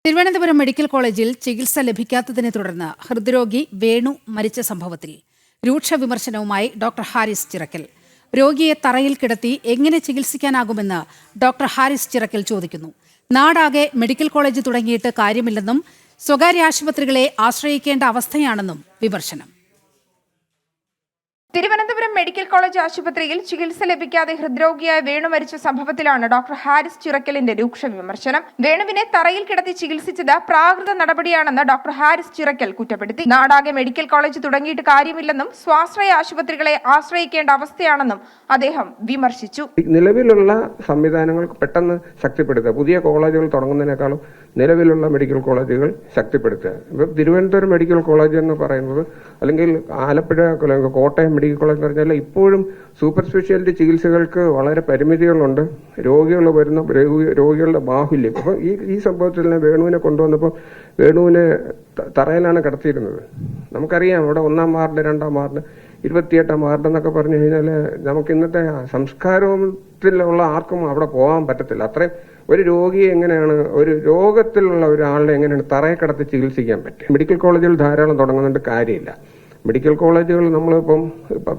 Thiruvananthapuram medical കോളേജിൽ ചികിത്സ ലഭിക്കാത്തതിനെ തുടർന്ന് ഹൃദ്രോഗി വേണു മരിച്ച സംഭവത്തിൽ രൂക്ഷ വിമർശനവുമായി ഡോക്ടർ ഹാരിസ് ചിറക്കൽ. രോഗിയെ തറയിൽ കിടത്തി എങ്ങനെ ചികിത്സിക്കാനാകുമെന്ന് ഡോക്ടർ ഹാരിസ് ചിറക്കൽ ചോദിക്കുന്നു. നാടാകെ മെഡിക്കൽ കോളേജ് തുടങ്ങിയിട്ട് കാര്യമില്ലെന്നും സ്വകാര്യ ആശുപത്രികളെ ആശ്രയിക്കേണ്ട അവസ്ഥയാണെന്നും വിമർശനം. തിരുവനന്തപുരം മെഡിക്കൽ കോളേജ് ആശുപത്രിയിൽ ചികിത്സ ലഭിക്കാതെ ഹൃദ്രോഗിയായ വേണു മരിച്ച സംഭവത്തിലാണ് ഡോക്ടർ ഹാരിസ് ചിറക്കലിന്റെ രൂക്ഷ വിമർശനം. വേണുവിനെ തറയിൽ കിടത്തി ചികിത്സിച്ചത് പ്രാകൃത നടപടിയാണെന്ന് ഡോക്ടർ ഹാരിസ് ചിറക്കൽ കുറ്റപ്പെടുത്തി. നാടാകെ മെഡിക്കൽ കോളേജ് തുടങ്ങിയിട്ട് കാര്യമില്ലെന്നും സ്വാശ്രയ ആശുപത്രികളെ ആശ്രയിക്കേണ്ട അവസ്ഥയാണെന്നും അദ്ദേഹം വിമർശിച്ചു. നിലവിലുള്ള സംവിധാനങ്ങൾ പെട്ടെന്ന് ശക്തിപ്പെടുത്തുക, പുതിയ കോളേജുകൾ തുടങ്ങുന്നതിനേക്കാളും നിലവിലുള്ള മെഡിക്കൽ കോളേജുകൾ ശക്തിപ്പെടുത്തുക. ഇപ്പം തിരുവനന്തപുരം മെഡിക്കൽ കോളേജ് എന്ന് പറയുന്നത്, അല്ലെങ്കിൽ ആലപ്പുഴ, കോട്ടയം മെഡിക്കൽ കോളേജ് എന്ന് പറഞ്ഞാൽ ഇപ്പോഴും സൂപ്പർ സ്പെഷ്യാലിറ്റി ചികിത്സകൾക്ക് വളരെ പരിമിതികളുണ്ട്. രോഗികളുടെ ബാഹുല്യം. അപ്പം ഈ സംഭവത്തിൽ വേണുവിനെ കൊണ്ടുവന്നപ്പോൾ വേണുവിനെ തറയിലാണ് കിടത്തിയിരുന്നത്. നമുക്കറിയാം, അവിടെ 1-ാം വാർഡ്, 2-ാം വാർഡ്, 28-ാം വാർഡ് എന്നൊക്കെ പറഞ്ഞു കഴിഞ്ഞാൽ നമുക്ക് ഇന്നത്തെ സംസ്കാരത്തിലുള്ള ആർക്കും അവിടെ പോകാൻ പറ്റത്തില്ല. അത്രയും ഒരു രോഗിയെ എങ്ങനെയാണ്, ഒരു രോഗത്തിലുള്ള ഒരാളെ എങ്ങനെയാണ് തറയെ കിടത്തി ചികിത്സിക്കാൻ പറ്റുക? മെഡിക്കൽ കോളേജുകൾ ധാരാളം തുടങ്ങുന്നുണ്ട്, കാര്യമില്ല. മെഡിക്കൽ കോളേജുകൾ നമ്മളിപ്പം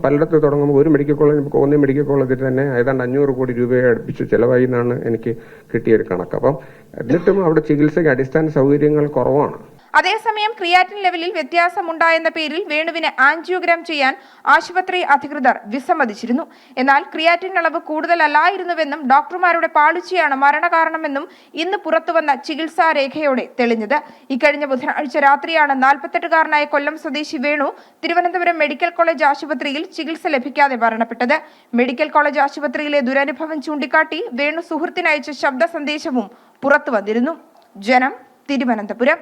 പലയിടത്ത് തുടങ്ങുമ്പോൾ ഒരു മെഡിക്കൽ കോളേജ്, കോന്നി മെഡിക്കൽ കോളേജിൽ തന്നെ ഏതാണ്ട് 500 കോടി രൂപയെ അടുപ്പിച്ച് ചെലവായി എന്നാണ് എനിക്ക് കിട്ടിയൊരു കണക്ക്. അപ്പം എന്നിട്ടും അവിടെ ചികിത്സയ്ക്ക് അടിസ്ഥാന സൗകര്യങ്ങൾ കുറവാണ്. അതേസമയം ക്രിയാറ്റിൻ ലെവലിൽ വ്യത്യാസമുണ്ടായെന്ന പേരിൽ വേണുവിന് ആൻജിയോഗ്രാം ചെയ്യാൻ ആശുപത്രി അധികൃതർ വിസമ്മതിച്ചിരുന്നു. എന്നാൽ ക്രിയാറ്റിൻ അളവ് കൂടുതലല്ലായിരുന്നുവെന്നും ഡോക്ടർമാരുടെ പാളിച്ചയാണ് മരണകാരണമെന്നും ഇന്ന് പുറത്തുവന്ന ചികിത്സാ രേഖയോടെ തെളിഞ്ഞത്. ഇക്കഴിഞ്ഞ ബുധനാഴ്ച രാത്രിയാണ് 48-കാരനായ കൊല്ലം സ്വദേശി വേണു തിരുവനന്തപുരം മെഡിക്കൽ കോളേജ് ആശുപത്രിയിൽ ചികിത്സ ലഭിക്കാതെ മരണപ്പെട്ടത്. മെഡിക്കൽ കോളേജ് ആശുപത്രിയിലെ ദുരനുഭവം ചൂണ്ടിക്കാട്ടി വേണു സുഹൃത്തിനയച്ച ശബ്ദ സന്ദേശവും പുറത്തുവന്നിരുന്നു. ജനം, തിരുവനന്തപുരം.